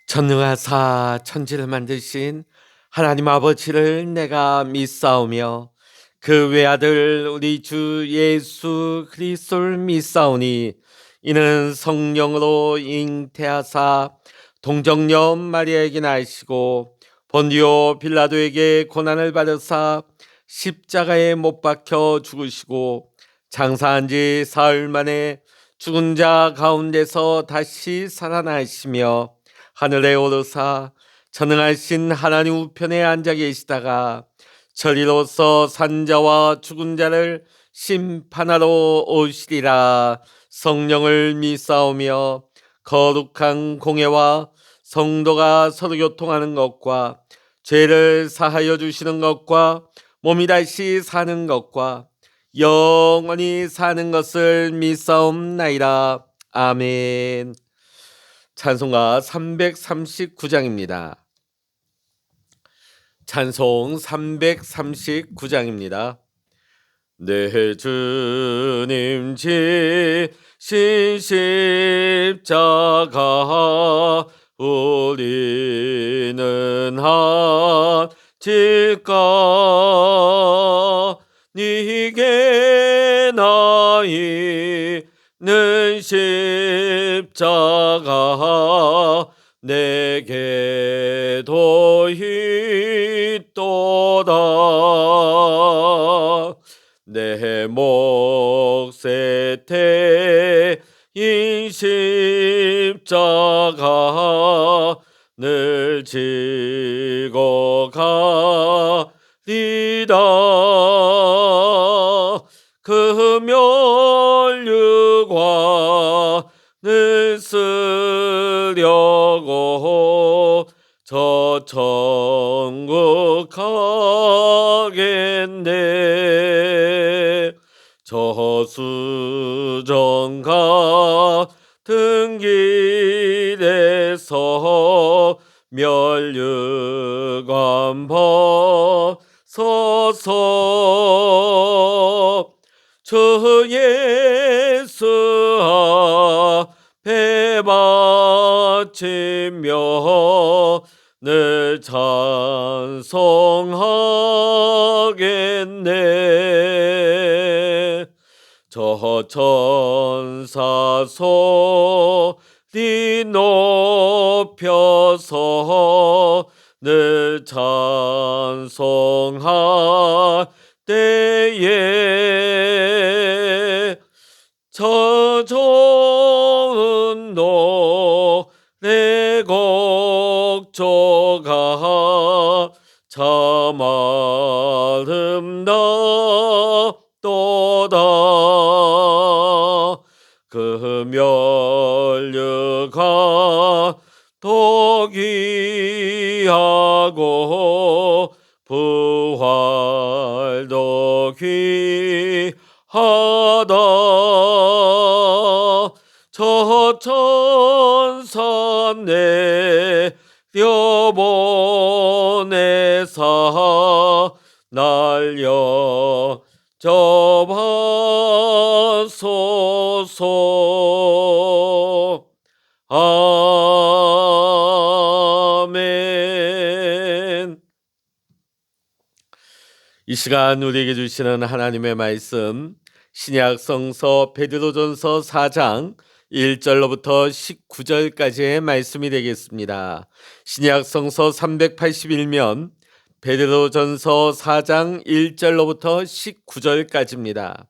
전능하사 천지를 만드신 하나님 아버지를 내가 믿사오며 그 외아들 우리 주 예수 그리스도를 믿사오니 이는 성령으로 잉태하사 동정녀 마리아에게 나시고 본디오 빌라도에게 고난을 받으사 십자가에 못 박혀 죽으시고 장사한 지 사흘 만에 죽은 자 가운데서 다시 살아나시며 하늘에 오르사 전능하신 하나님 우편에 앉아 계시다가 저리로서 산자와 죽은 자를 심판하러 오시리라. 성령을 믿사오며 거룩한 공예와 성도가 서로 교통하는 것과 죄를 사하여 주시는 것과 몸이 다시 사는 것과 영원히 사는 것을 믿사옵나이다. 아멘. 찬송가 339장입니다. 찬송 339장입니다. 내 주님 지신 십자가 우리는 하질까 니게 나 있는 십자가 내게도 있도다. 내 몫에 태인 십자가 늘 지고 가리라. 그 멸류관을 쓰려고 저 천국 가겠네. 저수정 같은 길에서 멸류관 벗어서 저 예수 앞에 바치며 늘 찬송하겠네. 저 천사 소리 높여서 늘 찬송할 때에 저 좋은 노래곡 조가 참 아름답도다. 그 멸류관 도귀하고 부활도 귀하다. 저 천사 내려보내사 날려 접하소서. 아멘. 이 시간 우리에게 주시는 하나님의 말씀 신약 성서 베드로전서 4장 1절로부터 19절까지의 말씀이 되겠습니다. 신약 성서 381면 베드로전서 4장 1절로부터 19절까지입니다.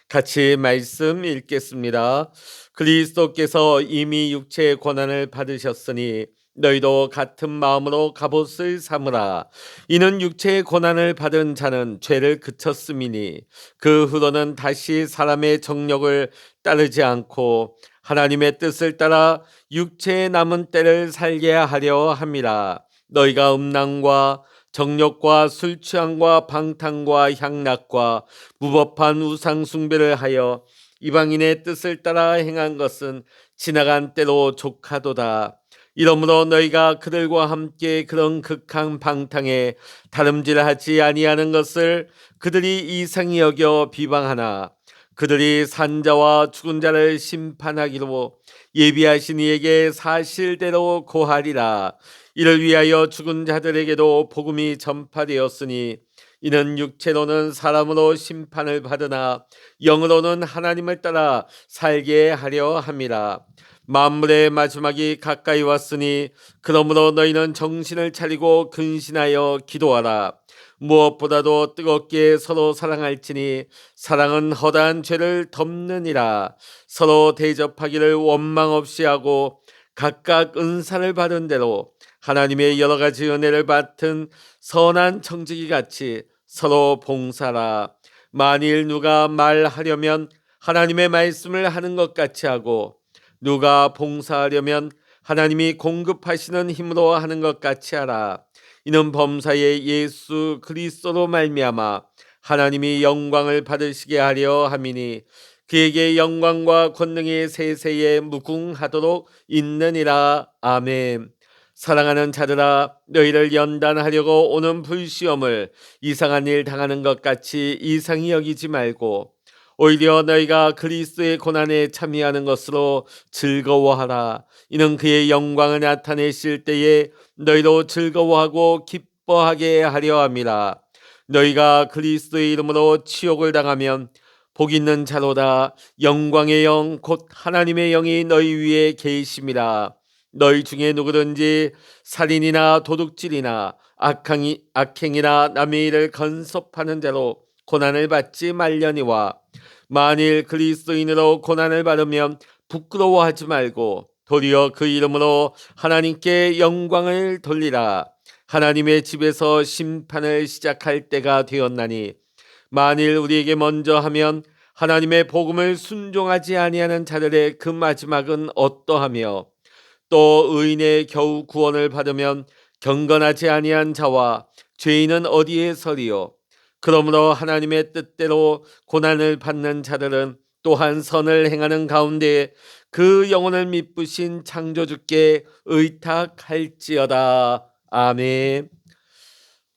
같이 말씀 읽겠습니다. 그리스도께서 이미 육체의 고난을 받으셨으니 너희도 같은 마음으로 갑옷을 삼으라. 이는 육체의 고난을 받은 자는 죄를 그쳤음이니 그 후로는 다시 사람의 정욕을 따르지 않고 하나님의 뜻을 따라 육체의 남은 때를 살게 하려 함이라. 너희가 음란과 정욕과 술 취함과 방탕과 향락과 무법한 우상 숭배를 하여 이방인의 뜻을 따라 행한 것은 지나간 때로 족하도다. 이러므로 너희가 그들과 함께 그런 극한 방탕에 다름질하지 아니하는 것을 그들이 이상히 여겨 비방하나 그들이 산자와 죽은 자를 심판하기로 예비하신 이에게 사실대로 고하리라. 이를 위하여 죽은 자들에게도 복음이 전파되었으니 이는 육체로는 사람으로 심판을 받으나 영으로는 하나님을 따라 살게 하려 함이라. 만물의 마지막이 가까이 왔으니 그러므로 너희는 정신을 차리고 근신하여 기도하라. 무엇보다도 뜨겁게 서로 사랑할지니 사랑은 허다한 죄를 덮느니라. 서로 대접하기를 원망 없이 하고 각각 은사를 받은 대로 하나님의 여러 가지 은혜를 받은 선한 청지기 같이 서로 봉사라. 만일 누가 말하려면 하나님의 말씀을 하는 것 같이 하고 누가 봉사하려면 하나님이 공급하시는 힘으로 하는 것 같이 하라. 이는 범사의 예수 그리스도로 말미암아 하나님이 영광을 받으시게 하려 함이니 그에게 영광과 권능이 세세에 무궁하도록 있느니라. 아멘. 사랑하는 자들아, 너희를 연단하려고 오는 불시험을 이상한 일 당하는 것 같이 이상히 여기지 말고 오히려 너희가 그리스도의 고난에 참여하는 것으로 즐거워하라. 이는 그의 영광을 나타내실 때에 너희도 즐거워하고 기뻐하게 하려 함이라. 너희가 그리스도의 이름으로 치욕을 당하면 복 있는 자로다. 영광의 영 곧 하나님의 영이 너희 위에 계심이라. 너희 중에 누구든지 살인이나 도둑질이나 악행이나 남의 일을 건섭하는 자로 고난을 받지 말려니와 만일 그리스도인으로 고난을 받으면 부끄러워하지 말고 도리어 그 이름으로 하나님께 영광을 돌리라. 하나님의 집에서 심판을 시작할 때가 되었나니 만일 우리에게 먼저 하면 하나님의 복음을 순종하지 아니하는 자들의 그 마지막은 어떠하며 또 의인의 겨우 구원을 받으면 경건하지 아니한 자와 죄인은 어디에 서리요. 그러므로 하나님의 뜻대로 고난을 받는 자들은 또한 선을 행하는 가운데 그 영혼을 미쁘신 창조주께 의탁할지어다. 아멘.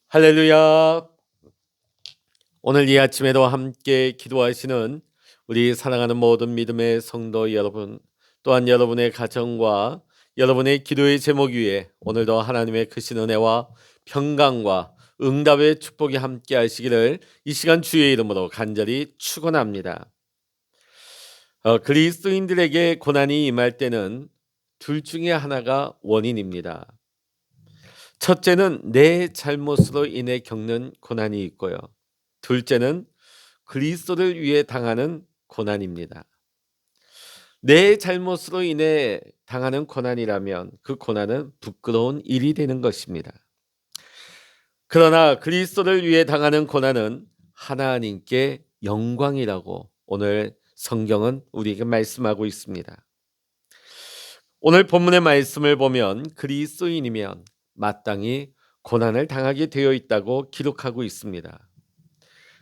할렐루야. 오늘 이 아침에도 함께 기도하시는 우리 사랑하는 모든 믿음의 성도 여러분, 또한 여러분의 가정과 여러분의 기도의 제목 위에 오늘도 하나님의 크신 은혜와 평강과 응답의 축복이 함께 하시기를 이 시간 주의 이름으로 간절히 축원합니다. 그리스도인들에게 고난이 임할 때는 둘 중에 하나가 원인입니다. 첫째는 내 잘못으로 인해 겪는 고난이 있고요. 둘째는 그리스도를 위해 당하는 고난입니다. 내 잘못으로 인해 당하는 고난이라면 그 고난은 부끄러운 일이 되는 것입니다. 그러나 그리스도를 위해 당하는 고난은 하나님께 영광이라고 오늘 성경은 우리에게 말씀하고 있습니다. 오늘 본문의 말씀을 보면 그리스도인이면 마땅히 고난을 당하게 되어 있다고 기록하고 있습니다.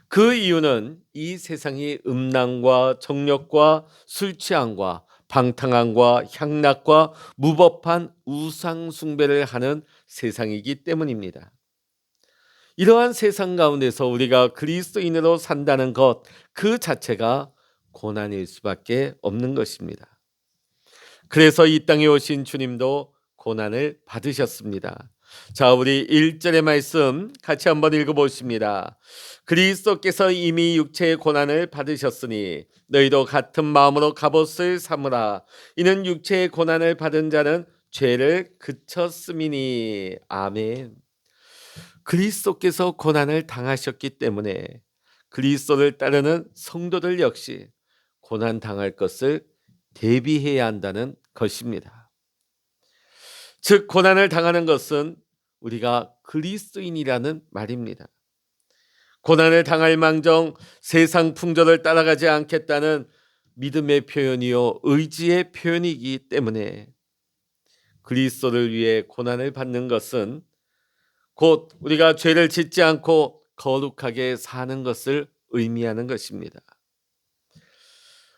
그 이유는 이 세상이 음란과 정욕과 술 취함과 방탕함과 향락과 무법한 우상 숭배를 하는 세상이기 때문입니다. 이러한 세상 가운데서 우리가 그리스도인으로 산다는 것 그 자체가 고난일 수밖에 없는 것입니다. 그래서 이 땅에 오신 주님도 고난을 받으셨습니다. 자, 우리 1절의 말씀 같이 한번 읽어보십니다. 그리스도께서 이미 육체의 고난을 받으셨으니 너희도 같은 마음으로 갑옷을 삼으라. 이는 육체의 고난을 받은 자는 죄를 그쳤음이니. 아멘. 그리스도께서 고난을 당하셨기 때문에 그리스도를 따르는 성도들 역시 고난 당할 것을 대비해야 한다는 것입니다. 즉 고난을 당하는 것은 우리가 그리스도인이라는 말입니다. 고난을 당할 망정 세상 풍조를 따라가지 않겠다는 믿음의 표현이요 의지의 표현이기 때문에 그리스도를 위해 고난을 받는 것은 곧 우리가 죄를 짓지 않고 거룩하게 사는 것을 의미하는 것입니다.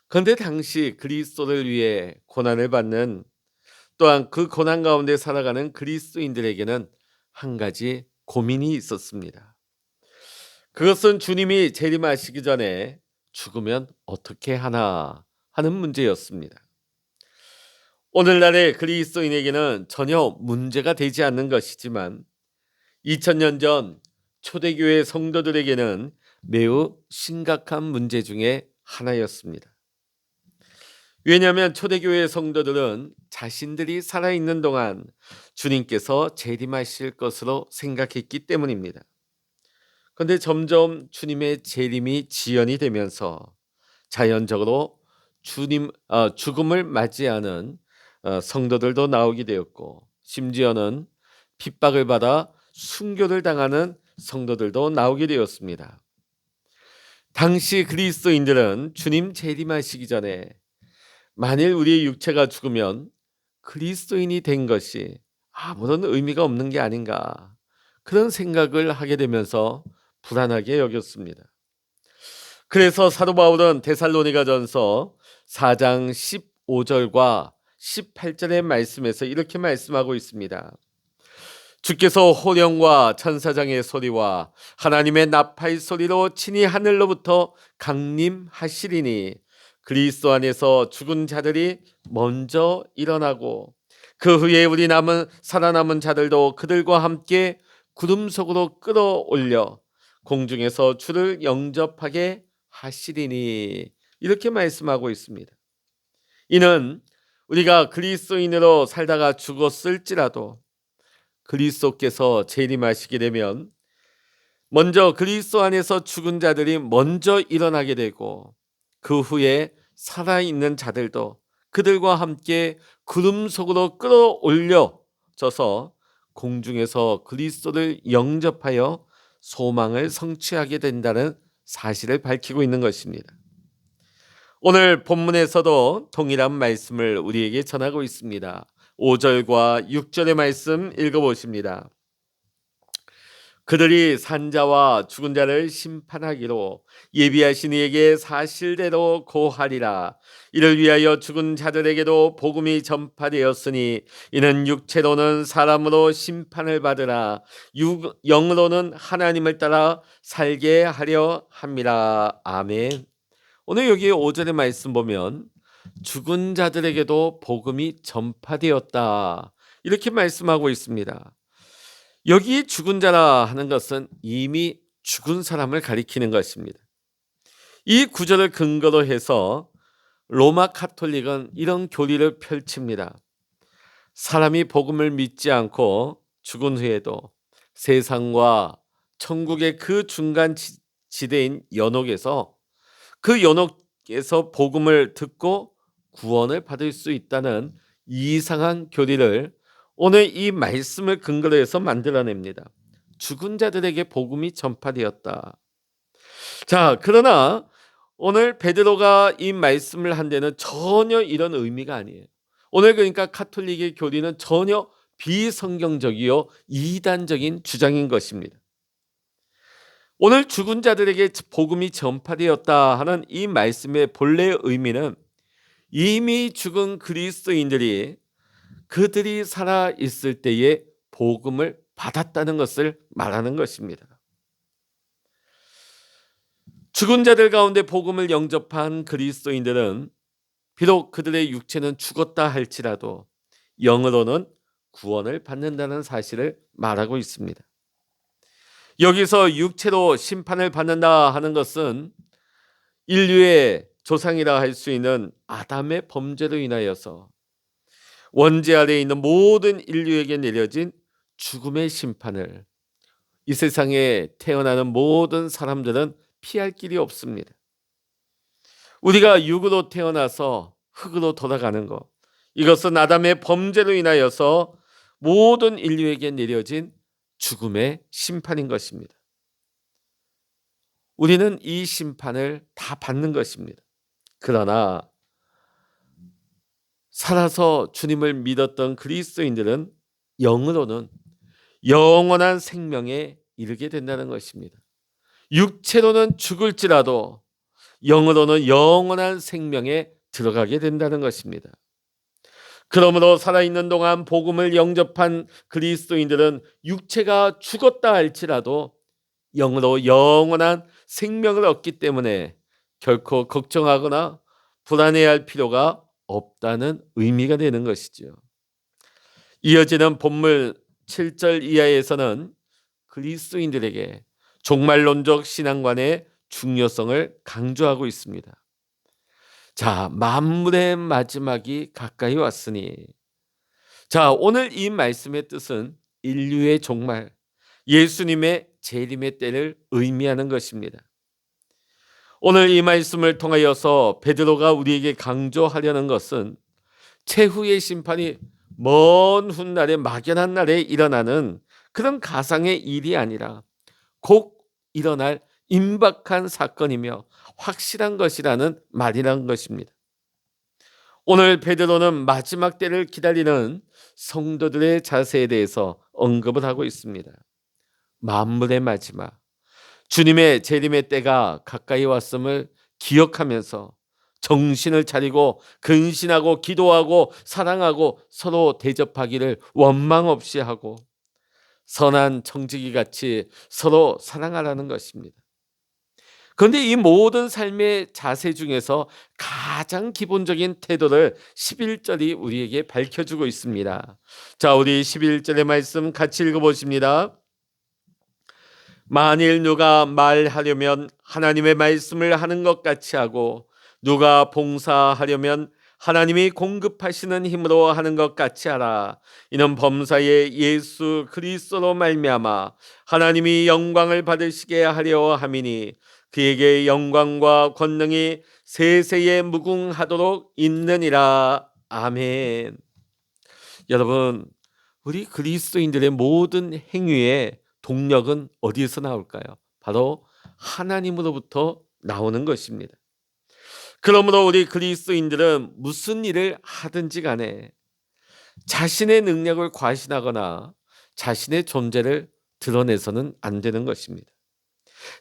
그런데 당시 그리스도를 위해 고난을 받는 또한 그 고난 가운데 살아가는 그리스도인들에게는 한 가지 고민이 있었습니다. 그것은 주님이 재림하시기 전에 죽으면 어떻게 하나 하는 문제였습니다. 오늘날의 그리스도인에게는 전혀 문제가 되지 않는 것이지만 2000년 전 초대교회 성도들에게는 매우 심각한 문제 중에 하나였습니다. 왜냐하면 초대교회 성도들은 자신들이 살아있는 동안 주님께서 재림하실 것으로 생각했기 때문입니다. 그런데 점점 주님의 재림이 지연이 되면서 자연적으로 죽음을 맞이하는 성도들도 나오게 되었고, 심지어는 핍박을 받아 순교를 당하는 성도들도 나오게 되었습니다. 당시 그리스도인들은 주님 재림하시기 전에 만일 우리의 육체가 죽으면 그리스도인이 된 것이 아무런 의미가 없는 게 아닌가, 그런 생각을 하게 되면서 불안하게 여겼습니다. 그래서 사도 바울은 데살로니가전서 4장 15절과 18절의 말씀에서 이렇게 말씀하고 있습니다. 주께서 호령과 천사장의 소리와 하나님의 나팔 소리로 친히 하늘로부터 강림하시리니 그리스도 안에서 죽은 자들이 먼저 일어나고 그 후에 우리 살아남은 자들도 그들과 함께 구름 속으로 끌어올려 공중에서 주를 영접하게 하시리니, 이렇게 말씀하고 있습니다. 이는 우리가 그리스도인으로 살다가 죽었을지라도 그리스도께서 재림하시게 되면 먼저 그리스도 안에서 죽은 자들이 먼저 일어나게 되고 그 후에 살아있는 자들도 그들과 함께 구름 속으로 끌어올려져서 공중에서 그리스도를 영접하여 소망을 성취하게 된다는 사실을 밝히고 있는 것입니다. 오늘 본문에서도 동일한 말씀을 우리에게 전하고 있습니다. 5절과 6절의 말씀 읽어보십니다. 그들이 산자와 죽은 자를 심판하기로 예비하신 이에게 사실대로 고하리라. 이를 위하여 죽은 자들에게도 복음이 전파되었으니 이는 육체로는 사람으로 심판을 받으나 영으로는 하나님을 따라 살게 하려 함이라. 아멘. 오늘 여기 5절의 말씀 보면 죽은 자들에게도 복음이 전파되었다, 이렇게 말씀하고 있습니다. 여기 죽은 자라 하는 것은 이미 죽은 사람을 가리키는 것입니다. 이 구절을 근거로 해서 로마 카톨릭은 이런 교리를 펼칩니다. 사람이 복음을 믿지 않고 죽은 후에도 세상과 천국의 그 중간 지대인 연옥에서 그 연옥에서 복음을 듣고 구원을 받을 수 있다는 이상한 교리를 오늘 이 말씀을 근거로 해서 만들어냅니다. 죽은 자들에게 복음이 전파되었다. 자, 그러나 오늘 베드로가 이 말씀을 한 데는 전혀 이런 의미가 아니에요. 오늘 그러니까 카톨릭의 교리는 전혀 비성경적이요 이단적인 주장인 것입니다. 오늘 죽은 자들에게 복음이 전파되었다 하는 이 말씀의 본래의 의미는 이미 죽은 그리스도인들이 그들이 살아있을 때에 복음을 받았다는 것을 말하는 것입니다. 죽은 자들 가운데 복음을 영접한 그리스도인들은 비록 그들의 육체는 죽었다 할지라도 영으로는 구원을 받는다는 사실을 말하고 있습니다. 여기서 육체로 심판을 받는다 하는 것은 인류의 조상이라 할 수 있는 아담의 범죄로 인하여서 원죄 아래에 있는 모든 인류에게 내려진 죽음의 심판을 이 세상에 태어나는 모든 사람들은 피할 길이 없습니다. 우리가 육으로 태어나서 흙으로 돌아가는 것, 이것은 아담의 범죄로 인하여서 모든 인류에게 내려진 죽음의 심판인 것입니다. 우리는 이 심판을 다 받는 것입니다. 그러나 살아서 주님을 믿었던 그리스도인들은 영으로는 영원한 생명에 이르게 된다는 것입니다. 육체로는 죽을지라도 영으로는 영원한 생명에 들어가게 된다는 것입니다. 그러므로 살아있는 동안 복음을 영접한 그리스도인들은 육체가 죽었다 할지라도 영으로 영원한 생명을 얻기 때문에 결코 걱정하거나 불안해할 필요가 없다는 의미가 되는 것이죠. 이어지는 본문 7절 이하에서는 그리스도인들에게 종말론적 신앙관의 중요성을 강조하고 있습니다. 자, 만물의 마지막이 가까이 왔으니. 자, 오늘 이 말씀의 뜻은 인류의 종말, 예수님의 재림의 때를 의미하는 것입니다. 오늘 이 말씀을 통하여서 베드로가 우리에게 강조하려는 것은 최후의 심판이 먼 훗날에 막연한 날에 일어나는 그런 가상의 일이 아니라 곧 일어날 임박한 사건이며 확실한 것이라는 말이라는 것입니다. 오늘 베드로는 마지막 때를 기다리는 성도들의 자세에 대해서 언급을 하고 있습니다. 만물의 마지막, 주님의 재림의 때가 가까이 왔음을 기억하면서 정신을 차리고 근신하고 기도하고 사랑하고 서로 대접하기를 원망 없이 하고 선한 청지기 같이 서로 사랑하라는 것입니다. 그런데 이 모든 삶의 자세 중에서 가장 기본적인 태도를 11절이 우리에게 밝혀주고 있습니다. 자, 우리 11절의 말씀 같이 읽어보십니다. 만일 누가 말하려면 하나님의 말씀을 하는 것 같이 하고 누가 봉사하려면 하나님이 공급하시는 힘으로 하는 것 같이 하라. 이는 범사의 예수 그리스도로 말미암아 하나님이 영광을 받으시게 하려 함이니 그에게 영광과 권능이 세세에 무궁하도록 있느니라. 아멘. 여러분, 우리 그리스도인들의 모든 행위의 동력은 어디에서 나올까요? 바로 하나님으로부터 나오는 것입니다. 그러므로 우리 그리스도인들은 무슨 일을 하든지 간에 자신의 능력을 과신하거나 자신의 존재를 드러내서는 안 되는 것입니다.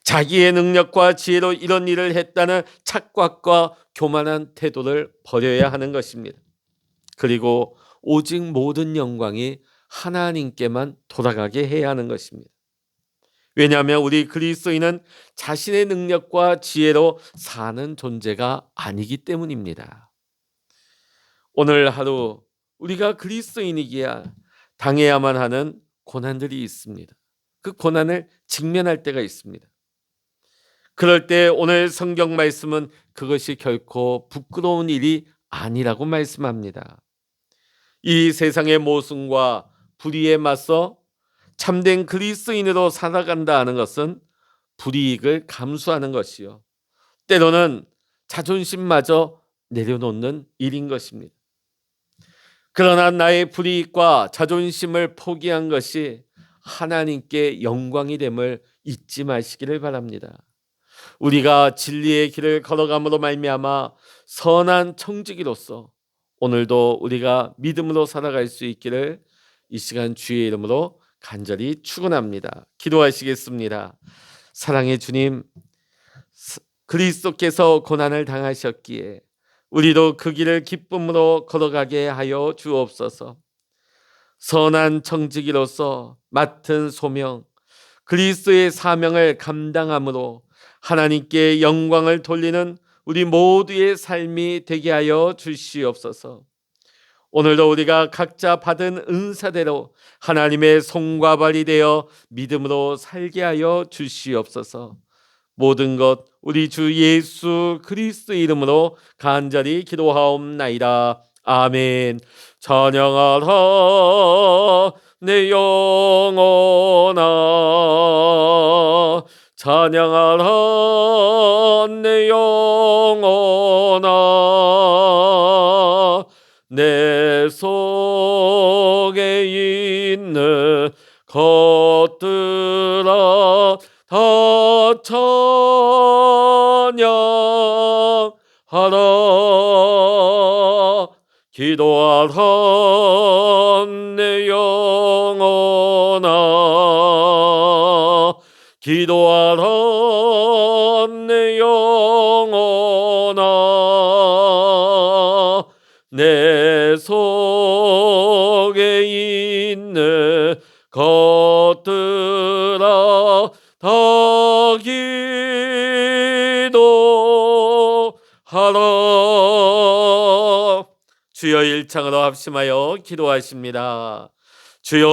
자기의 능력과 지혜로 이런 일을 했다는 착각과 교만한 태도를 버려야 하는 것입니다. 그리고 오직 모든 영광이 하나님께만 돌아가게 해야 하는 것입니다. 왜냐하면 우리 그리스도인은 자신의 능력과 지혜로 사는 존재가 아니기 때문입니다. 오늘 하루 우리가 그리스도인이기야 당해야만 하는 고난들이 있습니다. 그 고난을 직면할 때가 있습니다. 그럴 때 오늘 성경 말씀은 그것이 결코 부끄러운 일이 아니라고 말씀합니다. 이 세상의 모순과 불의에 맞서 참된 그리스도인으로 살아간다 하는 것은 불이익을 감수하는 것이요, 때로는 자존심마저 내려놓는 일인 것입니다. 그러나 나의 불이익과 자존심을 포기한 것이 하나님께 영광이 됨을 잊지 마시기를 바랍니다. 우리가 진리의 길을 걸어감으로 말미암아 선한 청지기로서 오늘도 우리가 믿음으로 살아갈 수 있기를 이 시간 주의 이름으로 간절히 축원합니다. 기도하시겠습니다. 사랑의 주님, 그리스도께서 고난을 당하셨기에 우리도 그 길을 기쁨으로 걸어가게 하여 주옵소서. 선한 청지기로서 맡은 소명, 그리스도의 사명을 감당함으로 하나님께 영광을 돌리는 우리 모두의 삶이 되게 하여 주시옵소서. 오늘도 우리가 각자 받은 은사대로 하나님의 손과 발이 되어 믿음으로 살게 하여 주시옵소서. 모든 것 우리 주 예수 그리스도 이름으로 간절히 기도하옵나이다. 아멘. 찬양하라 내 영혼아, 찬양하라 내 영혼아, 내 속에 있는 것들아 다 찬양하라. 기도하라 내 영혼아, 기도하라 내 영혼아, 내 속에 있는 것들아 다 기도하라. 주여 일창으로 합심하여 기도하십니다. 주여